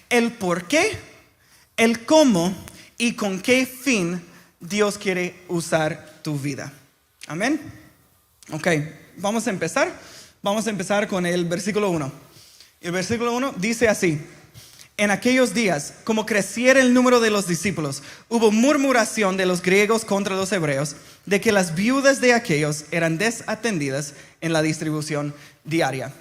el por qué, el cómo y con qué fin Dios quiere usar tu vida. Amén. Ok, vamos a empezar. Vamos a empezar con el versículo 1. El versículo 1 dice así: en aquellos días, como creciera el número de los discípulos, hubo murmuración de los griegos contra los hebreos, de que las viudas de aquellos eran desatendidas en la distribución diaria.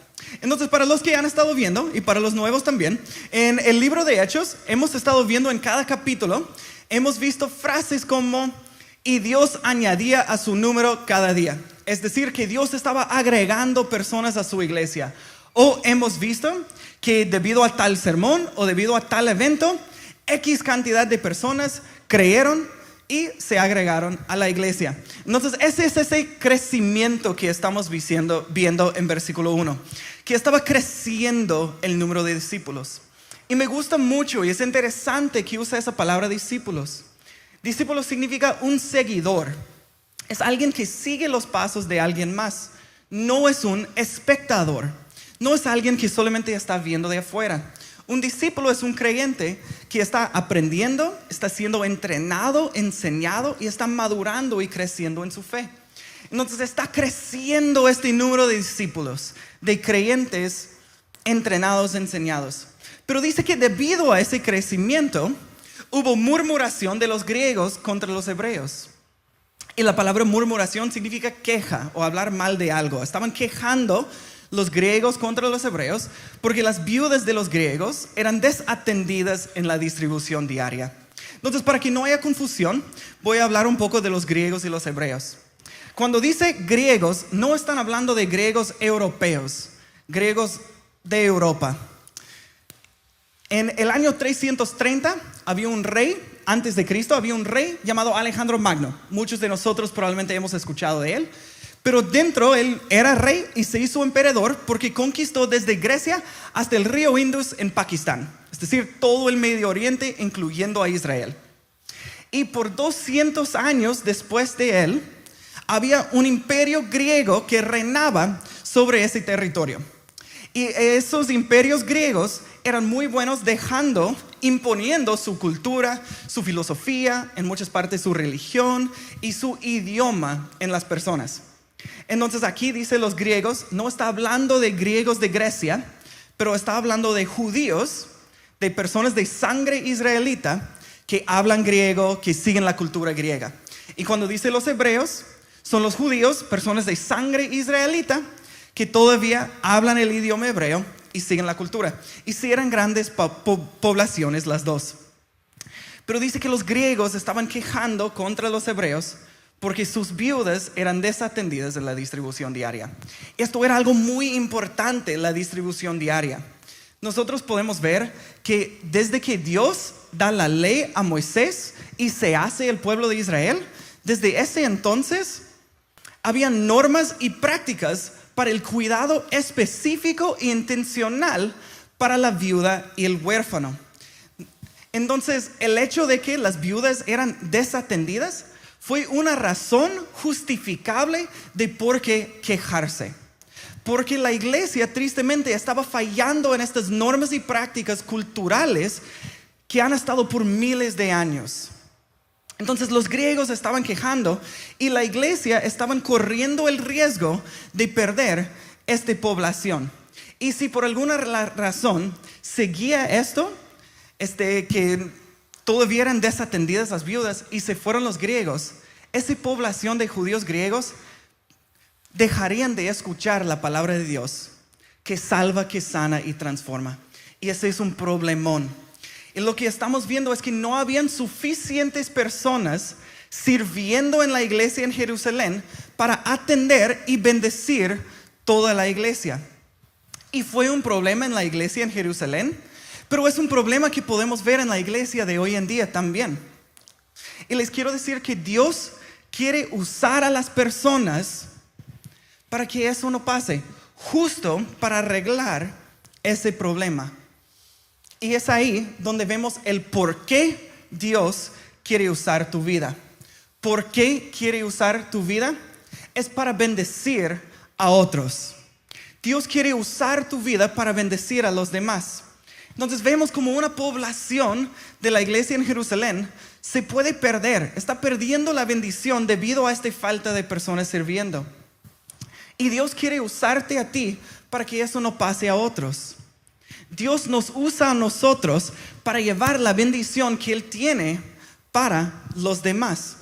Entonces, para los que han estado viendo, y para los nuevos también, en el libro de Hechos, hemos estado viendo en cada capítulo, hemos visto frases como: y Dios añadía a su número cada día. Es decir, que Dios estaba agregando personas a su iglesia. O hemos visto que debido a tal sermón o debido a tal evento, X cantidad de personas creyeron y se agregaron a la iglesia. Entonces ese es ese crecimiento que estamos viendo en versículo 1, que estaba creciendo el número de discípulos. Y me gusta mucho y es interesante que usa esa palabra discípulos. Discípulo significa un seguidor. Es alguien que sigue los pasos de alguien más. No es un espectador. No es alguien que solamente está viendo de afuera. Un discípulo es un creyente que está aprendiendo, está siendo entrenado, enseñado y está madurando y creciendo en su fe. Entonces está creciendo este número de discípulos, de creyentes entrenados, enseñados. Pero dice que debido a ese crecimiento hubo murmuración de los griegos contra los hebreos. Y la palabra murmuración significa queja o hablar mal de algo. Estaban quejando los griegos contra los hebreos porque las viudas de los griegos eran desatendidas en la distribución diaria. Entonces, para que no haya confusión, voy a hablar un poco de los griegos y los hebreos. Cuando dice griegos, no están hablando de griegos europeos, griegos de Europa. En el año 330 había un rey, antes de Cristo, había un rey llamado Alejandro Magno. Muchos de nosotros probablemente hemos escuchado de él. Pero dentro él era rey y se hizo emperador porque conquistó desde Grecia hasta el río Indus en Pakistán. Es decir, todo el Medio Oriente, incluyendo a Israel. Y por 200 años después de él, había un imperio griego que reinaba sobre ese territorio. Y esos imperios griegos eran muy buenos imponiendo su cultura, su filosofía, en muchas partes su religión y su idioma en las personas. Entonces aquí dice los griegos, no está hablando de griegos de Grecia, pero está hablando de judíos, de personas de sangre israelita que hablan griego, que siguen la cultura griega. Y cuando dice los hebreos, son los judíos, personas de sangre israelita que todavía hablan el idioma hebreo y siguen la cultura. Y sí eran grandes poblaciones las dos. Pero dice que los griegos estaban quejando contra los hebreos porque sus viudas eran desatendidas en la distribución diaria. Esto era algo muy importante, la distribución diaria. Nosotros podemos ver que desde que Dios da la ley a Moisés y se hace el pueblo de Israel, desde ese entonces había normas y prácticas para el cuidado específico e intencional para la viuda y el huérfano. Entonces, el hecho de que las viudas eran desatendidas fue una razón justificable de por qué quejarse. Porque la iglesia tristemente estaba fallando en estas normas y prácticas culturales que han estado por miles de años. Entonces los griegos estaban quejando y la iglesia estaban corriendo el riesgo de perder esta población. Y si por alguna razón seguía esto, que todavía eran desatendidas las viudas y se fueron los griegos, esa población de judíos griegos dejarían de escuchar la palabra de Dios, que salva, que sana y transforma. Y ese es un problemón. Y lo que estamos viendo es que no habían suficientes personas sirviendo en la iglesia en Jerusalén para atender y bendecir toda la iglesia. Y fue un problema en la iglesia en Jerusalén, pero es un problema que podemos ver en la iglesia de hoy en día también. Y les quiero decir que Dios quiere usar a las personas para que eso no pase, justo para arreglar ese problema. Y es ahí donde vemos el por qué Dios quiere usar tu vida. ¿Por qué quiere usar tu vida? Es para bendecir a otros. Dios quiere usar tu vida para bendecir a los demás. Entonces vemos como una población de la iglesia en Jerusalén se puede perder, está perdiendo la bendición debido a esta falta de personas sirviendo. Y Dios quiere usarte a ti para que eso no pase a otros. Dios nos usa a nosotros para llevar la bendición que Él tiene para los demás.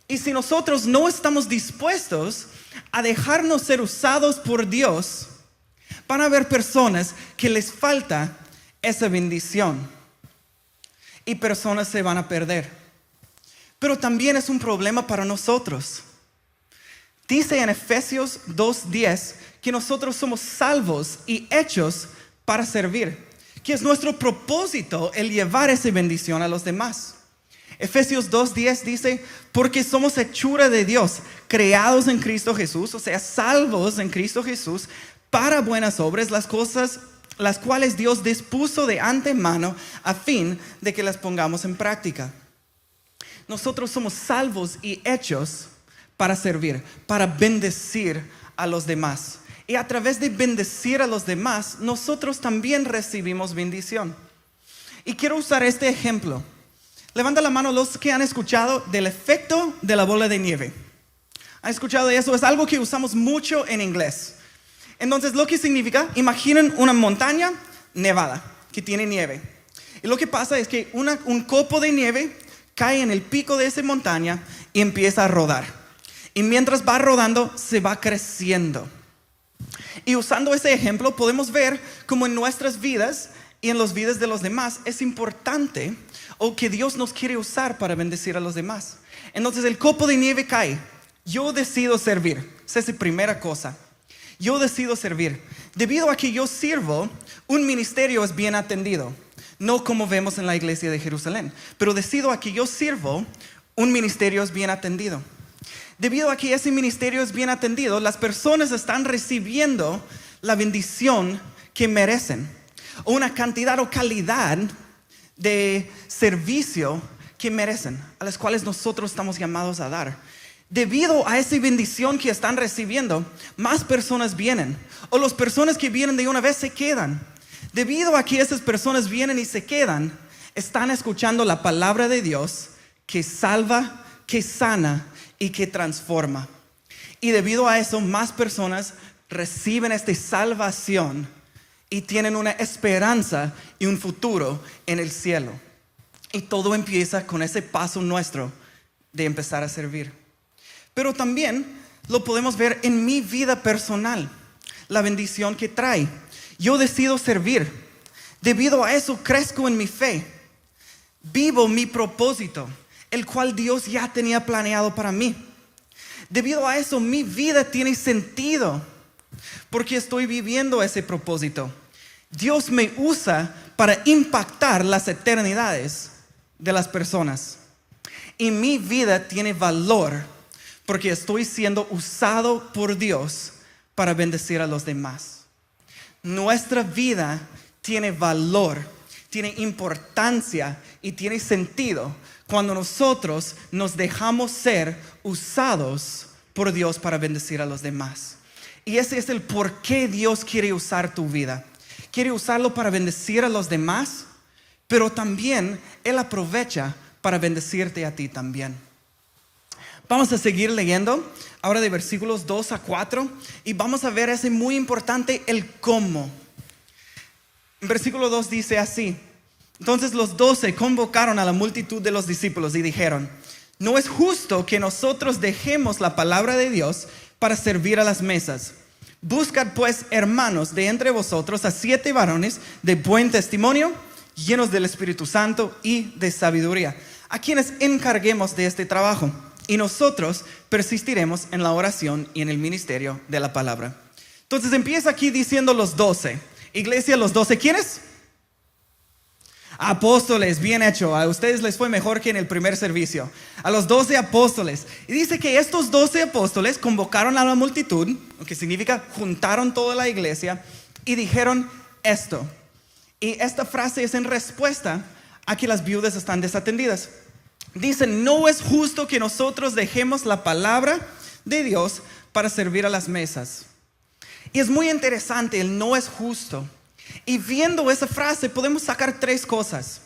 Y si nosotros no estamos dispuestos a dejarnos ser usados por Dios, van a haber personas que les falta esa bendición y personas se van a perder. Pero también es un problema para nosotros. Dice en Efesios 2:10 que nosotros somos salvos y hechos para servir, que es nuestro propósito el llevar esa bendición a los demás. Efesios 2:10 dice, porque somos hechura de Dios, creados en Cristo Jesús, o sea, salvos en Cristo Jesús, para buenas obras, las cuales Dios dispuso de antemano a fin de que las pongamos en práctica. Nosotros somos salvos y hechos para servir, para bendecir a los demás. Y a través de bendecir a los demás, nosotros también recibimos bendición. Y quiero usar este ejemplo. Levanta la mano los que han escuchado del efecto de la bola de nieve. ¿Han escuchado de eso? Es algo que usamos mucho en inglés. Entonces, lo que significa, imaginen una montaña nevada que tiene nieve. Y lo que pasa es que un copo de nieve cae en el pico de esa montaña y empieza a rodar. Y mientras va rodando, se va creciendo. Y usando ese ejemplo, podemos ver cómo en nuestras vidas y en las vidas de los demás es importante o que Dios nos quiere usar para bendecir a los demás. Entonces, el copo de nieve cae. Yo decido servir. Esa es la primera cosa. Yo decido servir. Debido a que yo sirvo, un ministerio es bien atendido. No como vemos en la iglesia de Jerusalén. Pero debido a que yo sirvo, un ministerio es bien atendido. Debido a que ese ministerio es bien atendido, las personas están recibiendo la bendición que merecen. O una cantidad o calidad de servicio que merecen, a las cuales nosotros estamos llamados a dar. Debido a esa bendición que están recibiendo, más personas vienen. O las personas que vienen de una vez se quedan. Debido a que esas personas vienen y se quedan, están escuchando la palabra de Dios que salva, que sana y que transforma. Y debido a eso, más personas reciben esta salvación y tienen una esperanza y un futuro en el cielo. Y todo empieza con ese paso nuestro de empezar a servir. Pero también lo podemos ver en mi vida personal, la bendición que trae. Yo decido servir. Debido a eso crezco en mi fe. Vivo mi propósito, el cual Dios ya tenía planeado para mí. Debido a eso mi vida tiene sentido, porque estoy viviendo ese propósito. Dios me usa para impactar las eternidades de las personas. Y mi vida tiene valor, porque estoy siendo usado por Dios para bendecir a los demás. Nuestra vida tiene valor, tiene importancia y tiene sentido cuando nosotros nos dejamos ser usados por Dios para bendecir a los demás. Y ese es el por qué Dios quiere usar tu vida. Quiere usarlo para bendecir a los demás, pero también Él aprovecha para bendecirte a ti también. Vamos a seguir leyendo ahora de versículos 2 a 4 y vamos a ver ese muy importante, el cómo. En versículo 2 dice así: entonces los 12 convocaron a la multitud de los discípulos y dijeron: no es justo que nosotros dejemos la palabra de Dios para servir a las mesas. Buscad pues, hermanos, de entre vosotros a 7 varones de buen testimonio, llenos del Espíritu Santo y de sabiduría, a quienes encarguemos de este trabajo. Y nosotros persistiremos en la oración y en el ministerio de la palabra. Entonces empieza aquí diciendo los 12. Iglesia, los 12, ¿quiénes? Apóstoles, bien hecho. A ustedes les fue mejor que en el primer servicio. A los 12 apóstoles. Y dice que estos 12 apóstoles convocaron a la multitud, lo que significa juntaron toda la iglesia, y dijeron esto. Y esta frase es en respuesta a que las viudas están desatendidas. Dicen: no es justo que nosotros dejemos la palabra de Dios para servir a las mesas. Y es muy interesante el no es justo. Y viendo esa frase podemos sacar 3 cosas.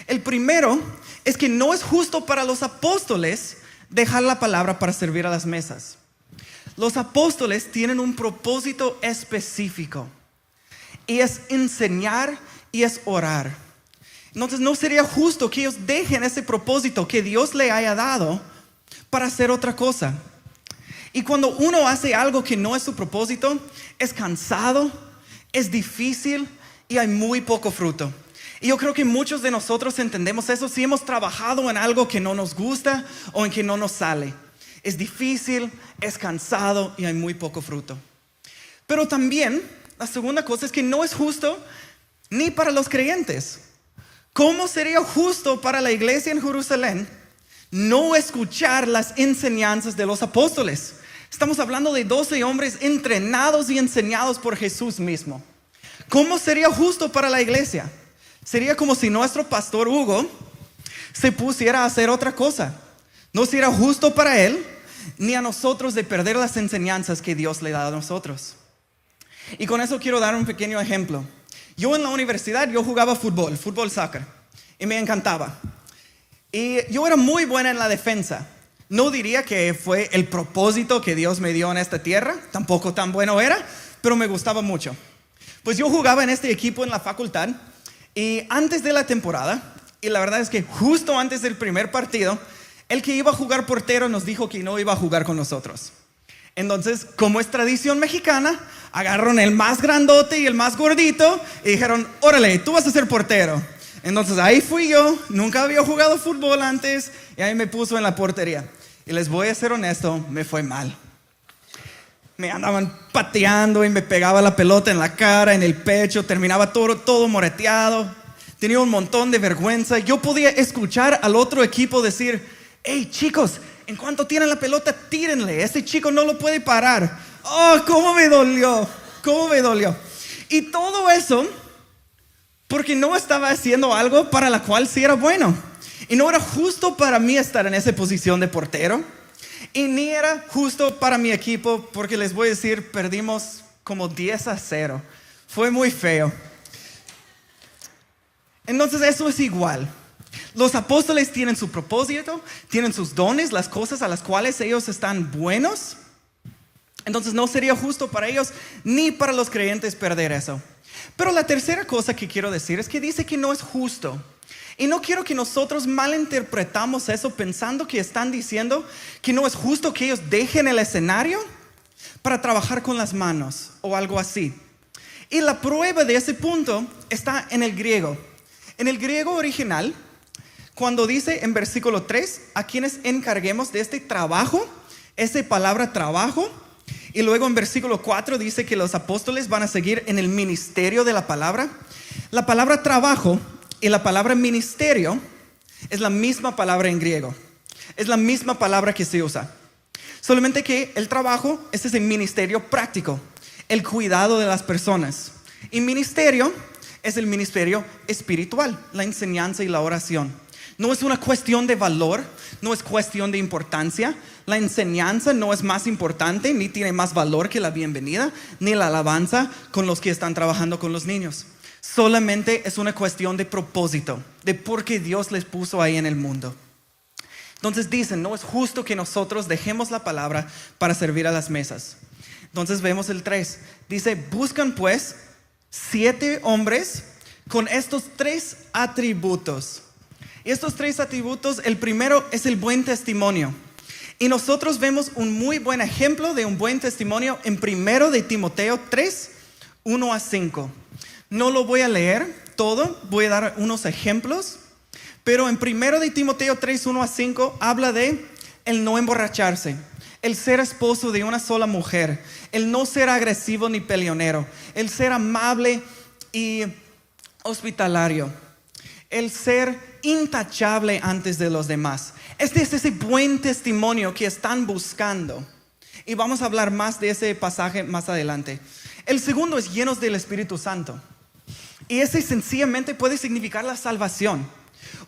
El primero es que no es justo para los apóstoles dejar la palabra para servir a las mesas. Los apóstoles tienen un propósito específico y es enseñar y es orar. Entonces no sería justo que ellos dejen ese propósito que Dios le haya dado para hacer otra cosa. Y cuando uno hace algo que no es su propósito, es cansado, es difícil y hay muy poco fruto. Y yo creo que muchos de nosotros entendemos eso si hemos trabajado en algo que no nos gusta o en que no nos sale. Es difícil, es cansado y hay muy poco fruto. Pero también la segunda cosa es que no es justo ni para los creyentes. ¿Cómo sería justo para la iglesia en Jerusalén no escuchar las enseñanzas de los apóstoles? Estamos hablando de 12 hombres entrenados y enseñados por Jesús mismo. ¿Cómo sería justo para la iglesia? Sería como si nuestro pastor Hugo se pusiera a hacer otra cosa. No sería justo para él ni a nosotros de perder las enseñanzas que Dios le da a nosotros. Y con eso quiero dar un pequeño ejemplo. Yo en la universidad yo jugaba fútbol soccer, y me encantaba. Y yo era muy buena en la defensa. No diría que fue el propósito que Dios me dio en esta tierra, tampoco tan bueno era, pero me gustaba mucho. Pues yo jugaba en este equipo en la facultad y antes de la temporada, y la verdad es que justo antes del primer partido, el que iba a jugar portero nos dijo que no iba a jugar con nosotros. Entonces, como es tradición mexicana, agarraron el más grandote y el más gordito y dijeron, órale, tú vas a ser portero. Entonces ahí fui yo, nunca había jugado fútbol antes y ahí me puso en la portería. Y les voy a ser honesto, me fue mal. Me andaban pateando y me pegaba la pelota en la cara, en el pecho, terminaba todo moreteado. Tenía un montón de vergüenza. Yo podía escuchar al otro equipo decir, hey chicos, en cuanto tienen la pelota, tírenle, ese chico no lo puede parar. Oh, cómo me dolió. Y todo eso porque no estaba haciendo algo para la cual sí era bueno. Y no era justo para mí estar en esa posición de portero. Y ni era justo para mi equipo, porque les voy a decir, perdimos como 10-0. Fue muy feo. Entonces eso es igual. Los apóstoles tienen su propósito, tienen sus dones, las cosas a las cuales ellos están buenos. Entonces no sería justo para ellos ni para los creyentes perder eso. Pero la tercera cosa que quiero decir es que dice que no es justo. Y no quiero que nosotros malinterpretamos eso pensando que están diciendo que no es justo que ellos dejen el escenario para trabajar con las manos o algo así. Y la prueba de ese punto está en el griego. En el griego original, cuando dice en versículo 3, a quienes encarguemos de este trabajo, esa palabra trabajo, y luego en versículo 4 dice que los apóstoles van a seguir en el ministerio de la palabra. La palabra trabajo y la palabra ministerio es la misma palabra en griego. Es la misma palabra que se usa. Solamente que el trabajo es ese ministerio práctico, el cuidado de las personas. Y ministerio es el ministerio espiritual, la enseñanza y la oración. No es una cuestión de valor, no es cuestión de importancia. La enseñanza no es más importante, ni tiene más valor que la bienvenida, ni la alabanza con los que están trabajando con los niños. Solamente es una cuestión de propósito, de por qué Dios les puso ahí en el mundo. Entonces dicen, no es justo que nosotros dejemos la palabra para servir a las mesas. Entonces vemos el 3. Dice, buscan pues 7 hombres con estos 3 atributos. Y estos 3 atributos, el primero es el buen testimonio. Y nosotros vemos un muy buen ejemplo de un buen testimonio en 1 de Timoteo 3, 1-5. No lo voy a leer todo, voy a dar unos ejemplos. Pero en 1 de Timoteo 3, 1-5 habla de el no emborracharse, el ser esposo de una sola mujer, el no ser agresivo ni peleonero, el ser amable y hospitalario, el ser intachable antes de los demás. Este es ese buen testimonio que están buscando. Y vamos a hablar más de ese pasaje más adelante. El segundo es llenos del Espíritu Santo. Y ese sencillamente puede significar la salvación.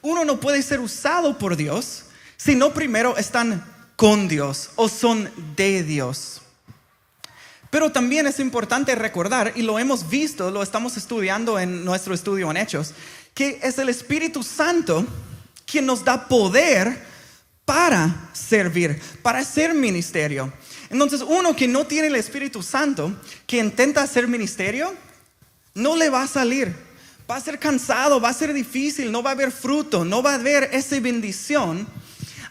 Uno no puede ser usado por Dios si no primero están con Dios o son de Dios. Pero también es importante recordar, y lo hemos visto, lo estamos estudiando en nuestro estudio en Hechos, que es el Espíritu Santo quien nos da poder para servir, para hacer ministerio. Entonces, uno que no tiene el Espíritu Santo, que intenta hacer ministerio, no le va a salir. Va a ser cansado, va a ser difícil, no va a haber fruto, no va a haber esa bendición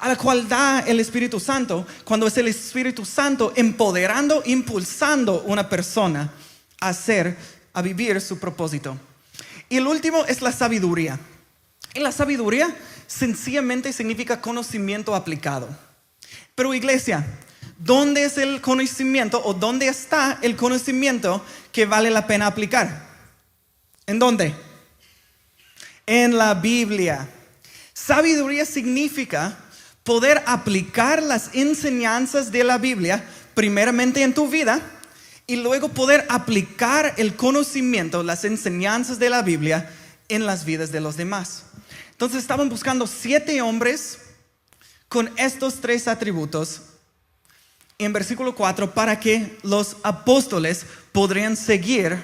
a la cual da el Espíritu Santo, cuando es el Espíritu Santo empoderando, impulsando una persona a vivir su propósito. Y el último es la sabiduría. Y la sabiduría sencillamente significa conocimiento aplicado. Pero iglesia, ¿dónde es el conocimiento o dónde está el conocimiento que vale la pena aplicar? ¿En dónde? En la Biblia. Sabiduría significa poder aplicar las enseñanzas de la Biblia primeramente en tu vida y luego poder aplicar el conocimiento, las enseñanzas de la Biblia en las vidas de los demás. Entonces estaban buscando 7 hombres con estos 3 atributos en versículo 4 para que los apóstoles podrían seguir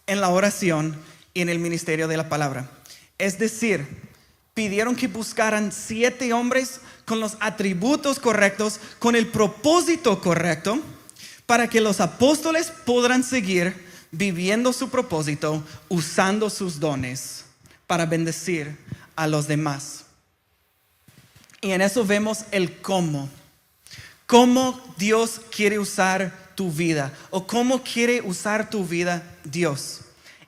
en la oración y en el ministerio de la palabra. Es decir, pidieron que buscaran 7 hombres con los atributos correctos, con el propósito correcto, para que los apóstoles podrán seguir viviendo su propósito, usando sus dones para bendecir a los demás. Y en eso vemos el cómo. Cómo Dios quiere usar tu vida, o cómo quiere usar tu vida Dios.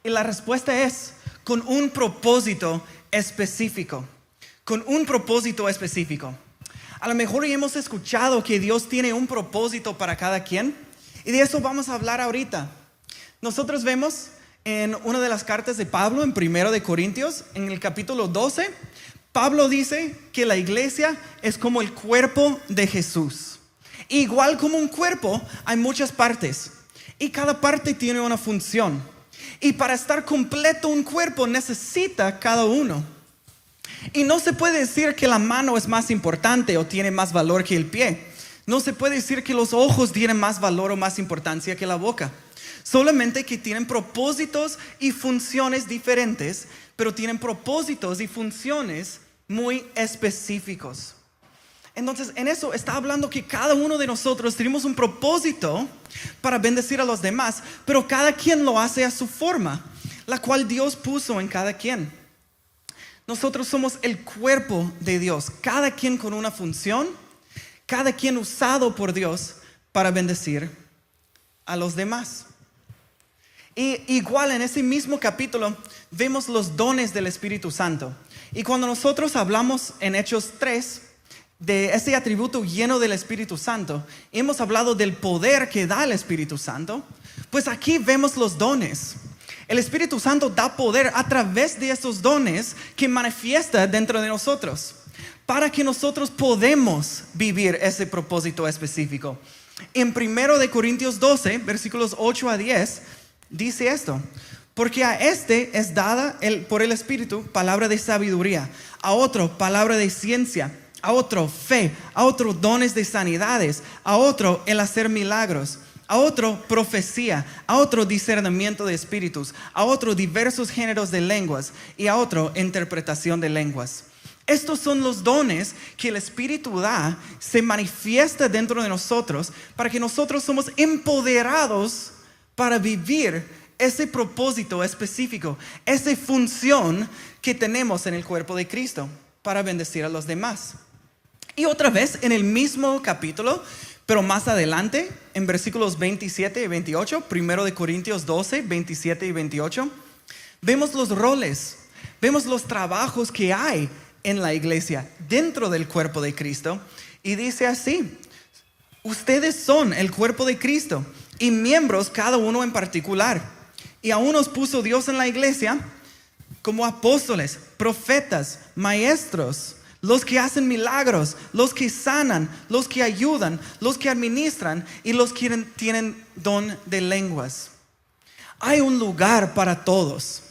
Y la respuesta es con un propósito específico. Con un propósito específico. A lo mejor ya hemos escuchado que Dios tiene un propósito para cada quien, y de eso vamos a hablar ahorita. Nosotros vemos en una de las cartas de Pablo, en 1 de Corintios, en el capítulo 12, Pablo dice que la iglesia es como el cuerpo de Jesús. Igual como un cuerpo, hay muchas partes, y cada parte tiene una función. Y para estar completo un cuerpo necesita cada uno. Y no se puede decir que la mano es más importante o tiene más valor que el pie. No se puede decir que los ojos tienen más valor o más importancia que la boca. Solamente que tienen propósitos y funciones diferentes, pero tienen propósitos y funciones muy específicos. Entonces, en eso está hablando que cada uno de nosotros tenemos un propósito para bendecir a los demás, pero cada quien lo hace a su forma, la cual Dios puso en cada quien. Nosotros somos el cuerpo de Dios, cada quien con una función, cada quien usado por Dios para bendecir a los demás. Y igual en ese mismo capítulo vemos los dones del Espíritu Santo. Y cuando nosotros hablamos en Hechos 3 de ese atributo lleno del Espíritu Santo, hemos hablado del poder que da el Espíritu Santo, pues aquí vemos los dones. El Espíritu Santo da poder a través de esos dones que manifiesta dentro de nosotros, para que nosotros podamos vivir ese propósito específico. En 1 de Corintios 12, versículos 8 a 10, dice esto: porque a este es dada por el Espíritu palabra de sabiduría, a otro palabra de ciencia, a otro fe, a otro dones de sanidades, a otro el hacer milagros, a otro profecía, a otro discernimiento de espíritus, a otro diversos géneros de lenguas y a otro interpretación de lenguas. Estos son los dones que el Espíritu da, se manifiesta dentro de nosotros para que nosotros somos empoderados para vivir ese propósito específico, esa función que tenemos en el cuerpo de Cristo para bendecir a los demás. Y otra vez en el mismo capítulo, pero más adelante, en versículos 27 y 28, 1 de Corintios 12, 27 y 28, vemos los roles, vemos los trabajos que hay en la iglesia, dentro del cuerpo de Cristo. Y dice así: ustedes son el cuerpo de Cristo y miembros cada uno en particular. Y a unos puso Dios en la iglesia como apóstoles, profetas, maestros, los que hacen milagros, los que sanan, los que ayudan, los que administran y los que tienen don de lenguas. Hay un lugar para todos.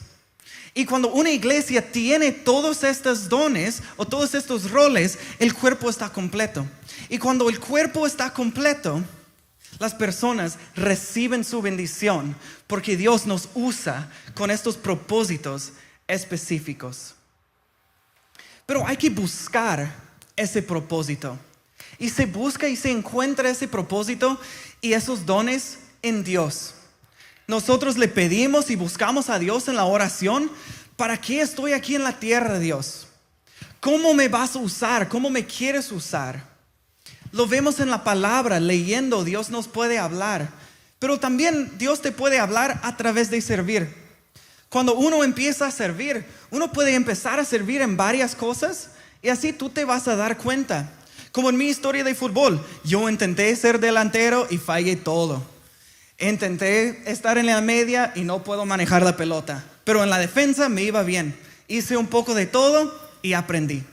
Y cuando una iglesia tiene todos estos dones o todos estos roles, el cuerpo está completo. Y cuando el cuerpo está completo, las personas reciben su bendición porque Dios nos usa con estos propósitos específicos. Pero hay que buscar ese propósito. Y se busca y se encuentra ese propósito y esos dones en Dios. Nosotros le pedimos y buscamos a Dios en la oración. ¿Para qué estoy aquí en la tierra, Dios? ¿Cómo me vas a usar? ¿Cómo me quieres usar? Lo vemos en la palabra, leyendo, Dios nos puede hablar. Pero también Dios te puede hablar a través de servir. Cuando uno empieza a servir, uno puede empezar a servir en varias cosas y así tú te vas a dar cuenta. Como en mi historia de fútbol, yo intenté ser delantero y fallé todo. Intenté estar en la media y no puedo manejar la pelota. Pero en la defensa me iba bien. Hice un poco de todo y aprendí.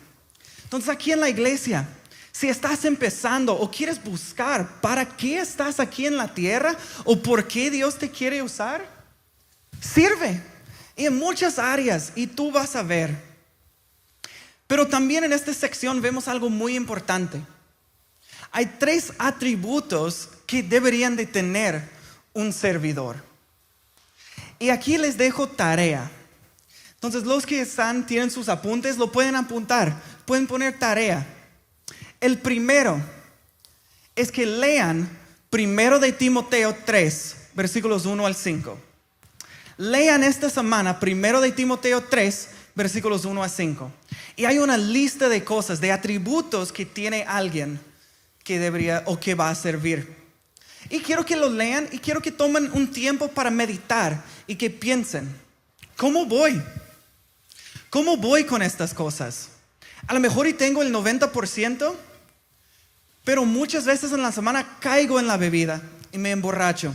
Entonces aquí en la iglesia, si estás empezando o quieres buscar para qué estás aquí en la tierra o por qué Dios te quiere usar, sirve. Y en muchas áreas, y tú vas a ver. Pero también en esta sección vemos algo muy importante. Hay 3 atributos que deberían de tener un servidor. Y aquí les dejo tarea. Entonces los que tienen sus apuntes, lo pueden apuntar. Pueden poner tarea. El primero es que lean 1 de Timoteo 3, versículos 1 al 5. Lean esta semana 1 de Timoteo 3, versículos 1 a 5. Y hay una lista de cosas, de atributos que tiene alguien que debería o que va a servir. Y quiero que lo lean y quiero que tomen un tiempo para meditar y que piensen, ¿cómo voy? ¿Cómo voy con estas cosas? A lo mejor y tengo el 90%, pero muchas veces en la semana caigo en la bebida y me emborracho.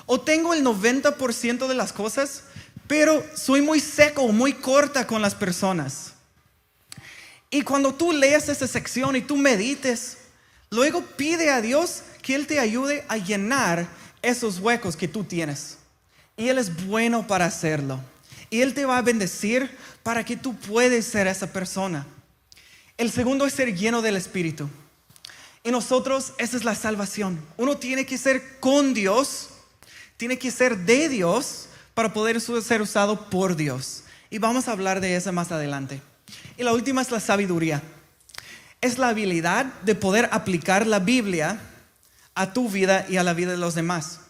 O tengo el 90% de las cosas, pero soy muy seco, muy corta con las personas. Y cuando tú leas esa sección y tú medites, luego pide a Dios que Él te ayude a llenar esos huecos que tú tienes. Y Él es bueno para hacerlo. Y Él te va a bendecir para que tú puedas ser esa persona. El segundo es ser lleno del Espíritu. Y nosotros, esa es la salvación. Uno tiene que ser con Dios, tiene que ser de Dios para poder ser usado por Dios. Y vamos a hablar de eso más adelante. Y la última es la sabiduría. Es la habilidad de poder aplicar la Biblia a tu vida y a la vida de los demás.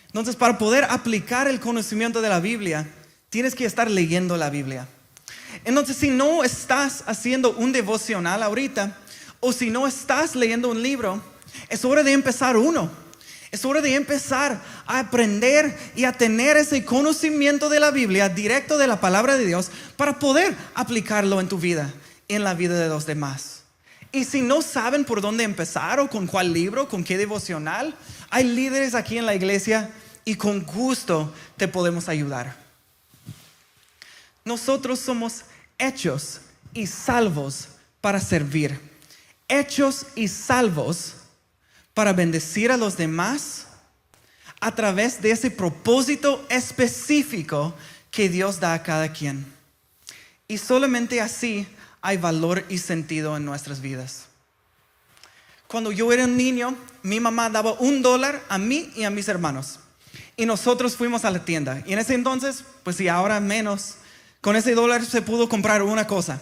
Entonces, para poder aplicar el conocimiento de la Biblia, tienes que estar leyendo la Biblia. Entonces, si no estás haciendo un devocional ahorita, o si no estás leyendo un libro, es hora de empezar uno. Es hora de empezar a aprender y a tener ese conocimiento de la Biblia directo de la palabra de Dios para poder aplicarlo en tu vida, en la vida de los demás. Y si no saben por dónde empezar o con cuál libro, con qué devocional, hay líderes aquí en la iglesia y con gusto te podemos ayudar. Nosotros somos hechos y salvos para servir. Hechos y salvos para bendecir a los demás a través de ese propósito específico que Dios da a cada quien. Y solamente así hay valor y sentido en nuestras vidas. Cuando yo era un niño, mi mamá daba $1 a mí y a mis hermanos. Y nosotros fuimos a la tienda. Y en ese entonces, pues sí, ahora menos. Con ese $1 se pudo comprar una cosa.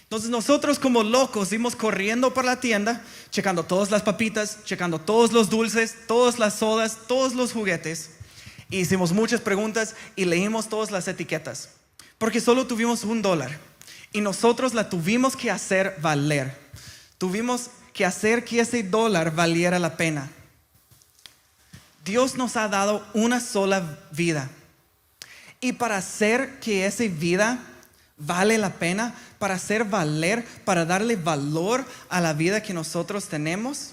Entonces nosotros como locos íbamos corriendo por la tienda, checando todas las papitas, checando todos los dulces, todas las sodas, todos los juguetes. Y hicimos muchas preguntas y leímos todas las etiquetas. Porque solo tuvimos $1. Y nosotros la tuvimos que hacer valer. Tuvimos que hacer que ese $1 valiera la pena. Dios nos ha dado una sola vida. Y para hacer que esa vida vale la pena, para hacer valer, para darle valor a la vida que nosotros tenemos,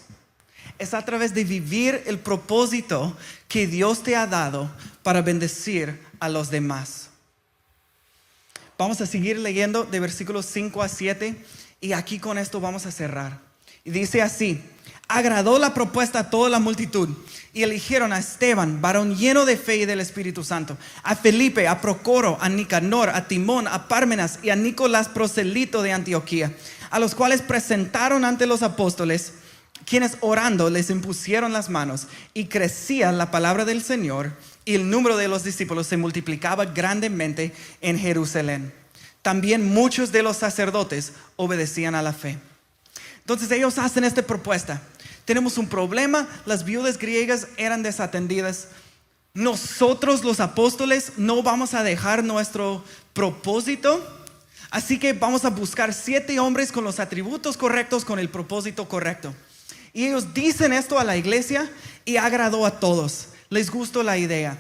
es a través de vivir el propósito que Dios te ha dado para bendecir a los demás. Vamos a seguir leyendo de versículos 5 a 7 y aquí con esto vamos a cerrar. Y dice así: agradó la propuesta a toda la multitud y eligieron a Esteban, varón lleno de fe y del Espíritu Santo, a Felipe, a Procoro, a Nicanor, a Timón, a Pármenas y a Nicolás, proselito de Antioquía, a los cuales presentaron ante los apóstoles. quienes orando les impusieron las manos, y crecía la palabra del Señor, y el número de los discípulos se multiplicaba grandemente en Jerusalén. También muchos de los sacerdotes obedecían a la fe. Entonces ellos hacen esta propuesta. Tenemos un problema, las viudas griegas eran desatendidas. Nosotros los apóstoles no vamos a dejar nuestro propósito, así que vamos a buscar 7 hombres con los atributos correctos, con el propósito correcto. Y ellos dicen esto a la iglesia y agradó a todos. Les gustó la idea.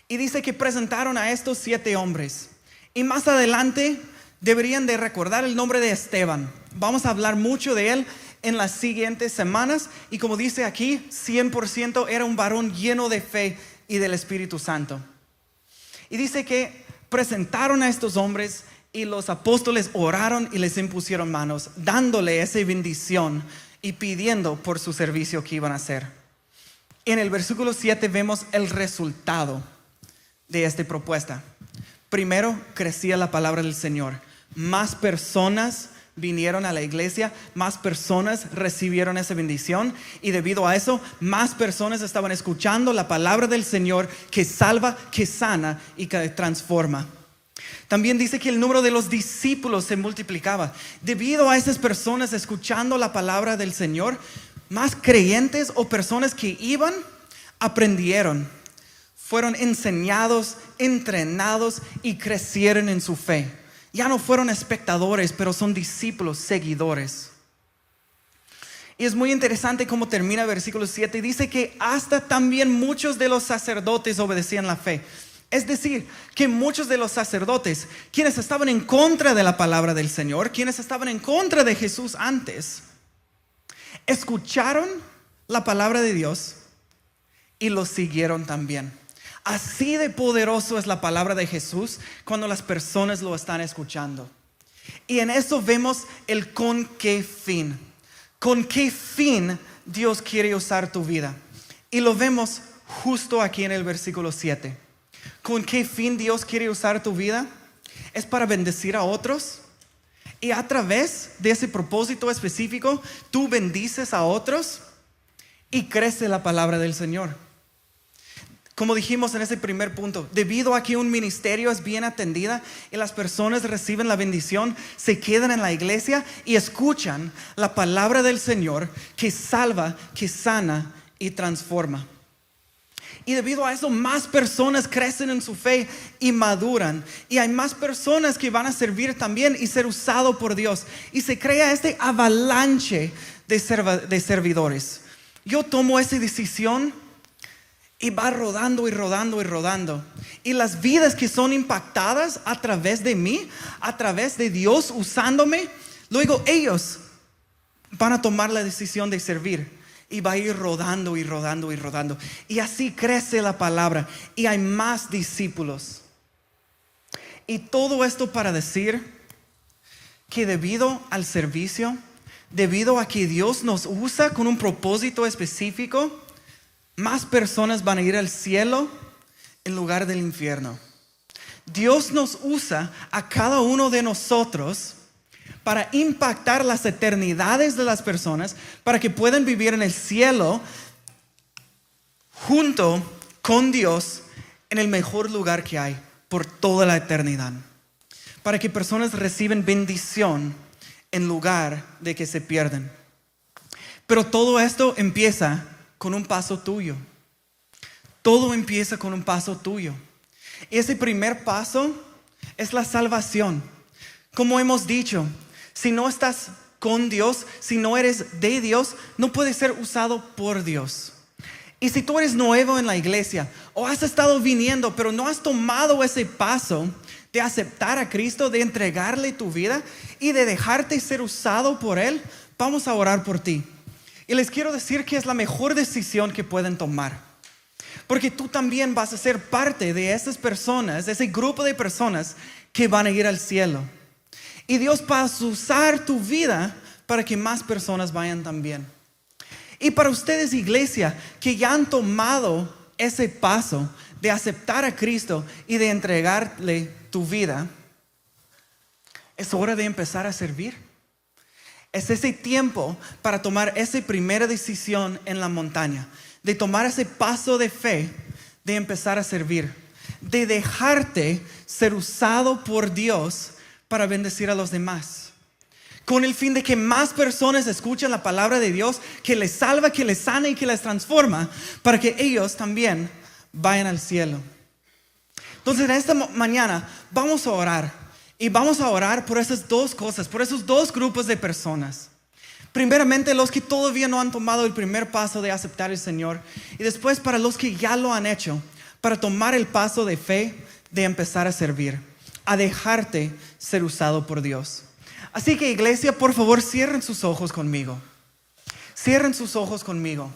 Y dice que presentaron a estos 7 hombres. Y más adelante deberían de recordar el nombre de Esteban. Vamos a hablar mucho de él en las siguientes semanas. Y como dice aquí, 100% era un varón lleno de fe y del Espíritu Santo. Y dice que presentaron a estos hombres y los apóstoles oraron y les impusieron manos, dándole esa bendición y pidiendo por su servicio que iban a hacer. En el versículo 7 vemos el resultado de esta propuesta. Primero, crecía la palabra del Señor. Más personas vinieron a la iglesia, más personas recibieron esa bendición, y debido a eso, más personas estaban escuchando la palabra del Señor que salva, que sana y que transforma. También dice que el número de los discípulos se multiplicaba. Debido a esas personas escuchando la palabra del Señor, más creyentes o personas que iban, aprendieron, fueron enseñados, entrenados y crecieron en su fe. Ya no fueron espectadores, pero son discípulos, seguidores. Y es muy interesante cómo termina el versículo 7. Dice que hasta también muchos de los sacerdotes obedecían la fe. Es decir, que muchos de los sacerdotes, quienes estaban en contra de la palabra del Señor, quienes estaban en contra de Jesús antes, escucharon la palabra de Dios y lo siguieron también. Así de poderoso es la palabra de Jesús cuando las personas lo están escuchando. Y en eso vemos el con qué fin. Con qué fin Dios quiere usar tu vida. Y lo vemos justo aquí en el versículo 7. ¿Con qué fin Dios quiere usar tu vida? Es para bendecir a otros. Y a través de ese propósito específico, tú bendices a otros y crece la palabra del Señor. Como dijimos en ese primer punto, debido a que un ministerio es bien atendida y las personas reciben la bendición, se quedan en la iglesia y escuchan la palabra del Señor que salva, que sana y transforma. Y debido a eso, más personas crecen en su fe y maduran. Y hay más personas que van a servir también y ser usado por Dios. Y se crea este avalanche de servidores. Yo tomo esa decisión y va rodando y rodando y rodando. Y las vidas que son impactadas a través de mí, a través de Dios usándome, luego ellos van a tomar la decisión de servir. Y va a ir rodando y rodando y rodando. Y así crece la palabra. Y hay más discípulos. Y todo esto para decir que debido al servicio, debido a que Dios nos usa con un propósito específico, más personas van a ir al cielo en lugar del infierno. Dios nos usa a cada uno de nosotros para impactar las eternidades de las personas, para que puedan vivir en el cielo junto con Dios en el mejor lugar que hay por toda la eternidad. Para que personas reciban bendición en lugar de que se pierden. Pero todo esto empieza con un paso tuyo. Todo empieza con un paso tuyo. Y ese primer paso es la salvación. Como hemos dicho, si no estás con Dios, si no eres de Dios, no puedes ser usado por Dios. Y si tú eres nuevo en la iglesia o has estado viniendo, pero no has tomado ese paso de aceptar a Cristo, de entregarle tu vida y de dejarte ser usado por Él, vamos a orar por ti. Y les quiero decir que es la mejor decisión que pueden tomar. Porque tú también vas a ser parte de esas personas, de ese grupo de personas que van a ir al cielo. Y Dios va a usar tu vida para que más personas vayan también. Y para ustedes, iglesia, que ya han tomado ese paso de aceptar a Cristo y de entregarle tu vida, es hora de empezar a servir. Es ese tiempo para tomar esa primera decisión en la montaña, de tomar ese paso de fe, de empezar a servir, de dejarte ser usado por Dios para bendecir a los demás, con el fin de que más personas escuchen la palabra de Dios, que les salva, que les sana y que les transforma, para que ellos también vayan al cielo. Entonces, en esta mañana vamos a orar, y vamos a orar por esas dos cosas, por esos dos grupos de personas. Primeramente, los que todavía no han tomado el primer paso de aceptar al Señor, y después para los que ya lo han hecho, para tomar el paso de fe, de empezar a servir, a dejarte ser usado por Dios. Así que, iglesia, por favor, cierren sus ojos conmigo. Cierren sus ojos conmigo.